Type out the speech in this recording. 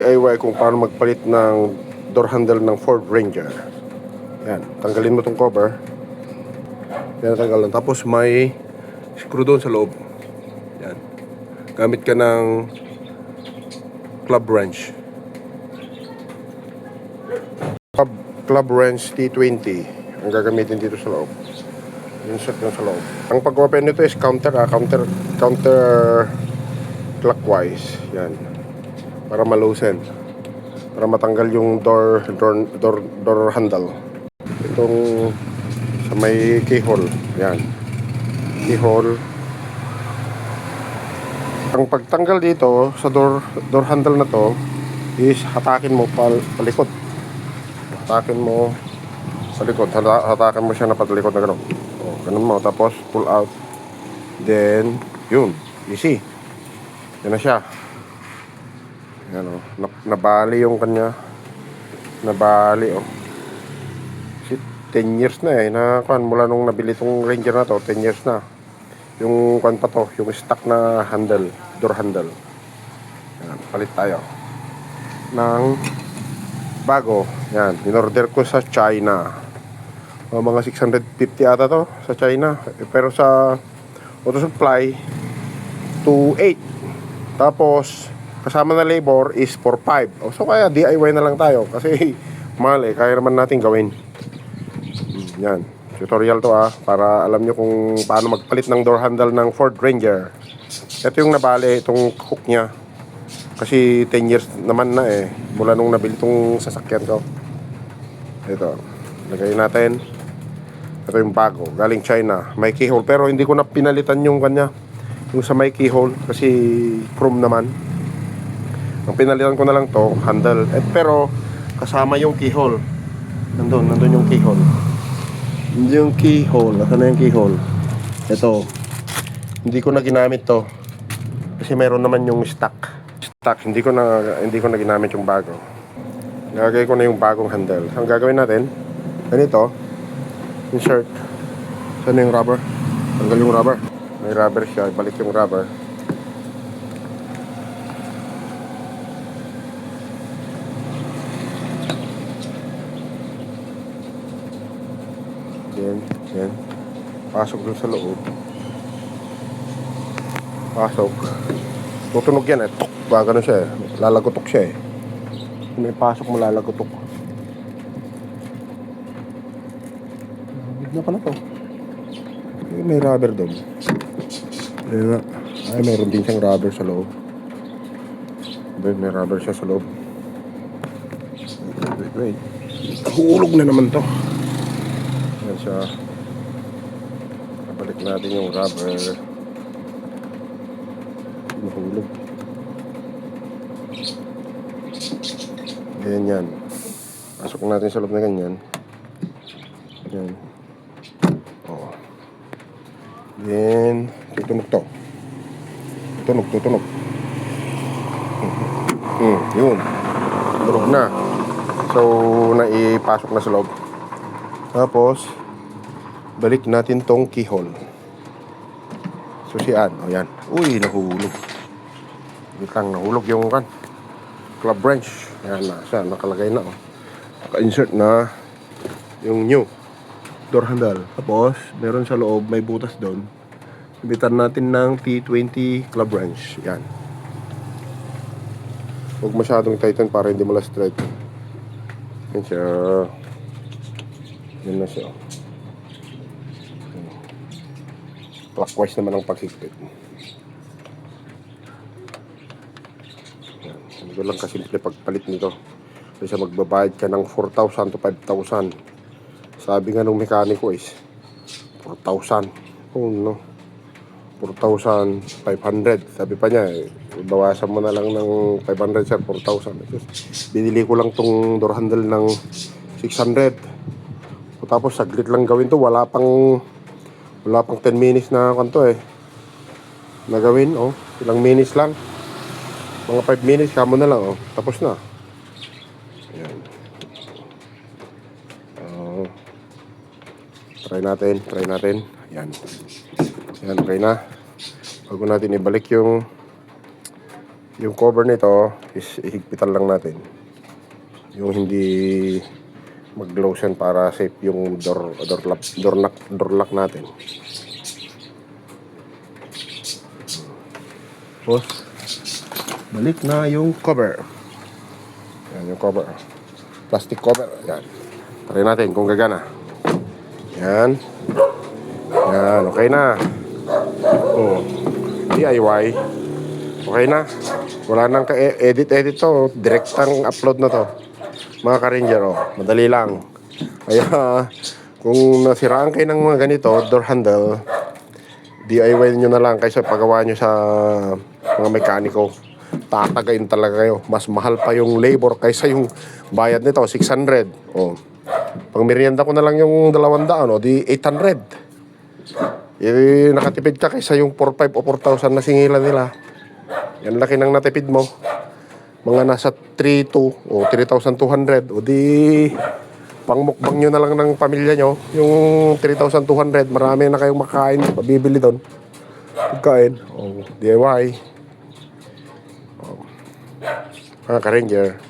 DIY kung paano magpalit ng door handle ng Ford Ranger. Yan, tanggalin mo tong cover. Yan, tanggalan. Tapos may screw doon sa loob. Yan. Gamit ka ng club wrench. Club wrench T20 ang gagamitin dito sa loob. Insert yun sa loob. Ang pag-open nito is counter clockwise. Yan. Para maloosen. Para matanggal yung door handle. Itong sa may keyhole. Yan. Keyhole. Ang pagtanggal dito sa door handle na to is hatakin mo palikod. Hatakin mo palikod. Hatakin mo siya na patalikod na gano'n. O, ganun mo. Tapos pull out. Then, yun. Easy. Yan na siya. Yan o. Nabali yung kanya. Nabali o. 10 years na eh. Mula nung nabili tong Ranger na to, 10 years na. Yung pa to, yung stock na handle, door handle. Yan, palit tayo ng bago. Yan, in-order ko sa China. Mga 650 ata to sa China. Pero sa Auto Supply, 2.8. Tapos, kasama na labor is 4.5. So, kaya DIY na lang tayo. Kasi, mahal eh. Kaya naman natin gawin. Yan. Tutorial to para alam nyo kung paano magpalit ng door handle ng Ford Ranger. Ito yung nabali, itong hook nya. Kasi 10 years naman na eh. Mula nung nabili itong sasakyan ko. Ito. Lagay natin. Ito yung bago. Galing China. May keyhole. Pero hindi ko na pinalitan yung kanya. Yung sa may keyhole. Kasi chrome naman. Ang pinalitan ko na lang to handle. Pero kasama yung keyhole. Nandun yung keyhole. Hindi yung keyhole. Asan na yung keyhole? Ito. Hindi ko na ginamit to. Kasi meron naman yung stock. Hindi ko na ginamit yung bago. Nagagay ko na yung bagong handle. Ang gagawin natin, ganito. Insert. Saan na yung rubber? Tanggal yung rubber. May rubber siya. Ibalik yung rubber. Yan. Pasok dun sa loob. Pasok. Tutunog yan eh. Tok. Gano'n siya eh. Lalagotok siya eh. May pasok mo lalagotok. Big na pala to. May rubber doon. Ay, mayroon din siyang rubber sa loob. May rubber siya sa loob. Wait. Hulog na naman to. Yan siya. Balik natin yung rubber. Mahulog. Ganyan. Pasok natin sa loob na ganyan. Yan. Oh. Then, tutunog to. Tutunog. Yun. Tutunog na. So, naipasok na sa loob. Tapos, balik natin tong keyhole. Susian. O yan. Uy, nahulog. Nahulog yung club wrench. Yan na siya. Nakalagay na. Naka-insert na yung new door handle. Tapos, meron sa loob. May butas doon. Ibitan natin ng T20 club wrench. Yan. Huwag masyadong tighten para hindi mula straight. Yan siya. Yan na siya. Clockwise naman ang paghigpit. Ito lang kasimple pagpalit nito. Kasi magbabayad ka ng 4,000 to 5,000. Sabi nga nung mekaniko is 4,000. Oh no. 4,500. Sabi pa niya, bawasan mo na lang ng 500 sir, 4,000. Binili ko lang tong door handle ng 600. Tapos saglit lang gawin to, wala pang 10 minutes na kanto eh. Nagawin ilang minutes lang. Mga 5 minutes kamo na lang tapos na. Ayan. Try natin. Ayan. Ayan, okay na. Bago natin ibalik yung Yung cover nito is ihigpitan lang natin. Yung hindi mag-lotion para safe yung door lock natin. Tapos, balik na yung cover. Yan yung cover. Plastic cover. Yan. Try natin kung gagana. Yan. Yan. Okay na. Oh. DIY. Okay na. Wala nang edit to. Direktang upload na to. Mga ka-ranger, oh. Madali lang. Kaya, kung nasiraan kayo ng mga ganito, door handle, DIY nyo na lang kaysa pagawa nyo sa mga mekaniko. Tatagayin talaga kayo. Mas mahal pa yung labor kaysa yung bayad nito, 600. Oh. Pang merienda ko na lang yung 200, oh, di 800. Nakatipid ka kaysa yung 4,500 o 4,000 na singilan nila. Yan laki ng natipid mo. Mga nasa 3,200 o 3,200. O di pangmukbang nyo na lang ng pamilya nyo. Yung 3,200, marami na kayong makain. Pabibili doon. Pagkain. O, DIY. Mga ka-ranger.